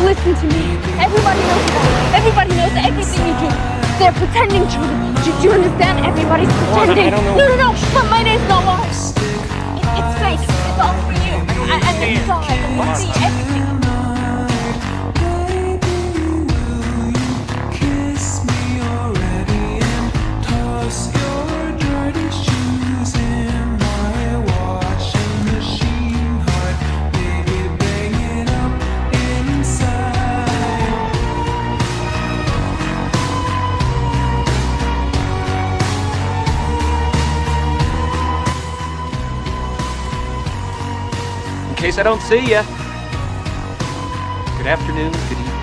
Listen to me. Everybody knows that. Everybody knows everything you do. They're pretending, Truman. Do you understand? Everybody's pretending. I don't know. No. But my name's not Lauren. It's fake. It's all for you. And it's all right. And we'll see everything. In case I don't see ya. Good afternoon, good evening.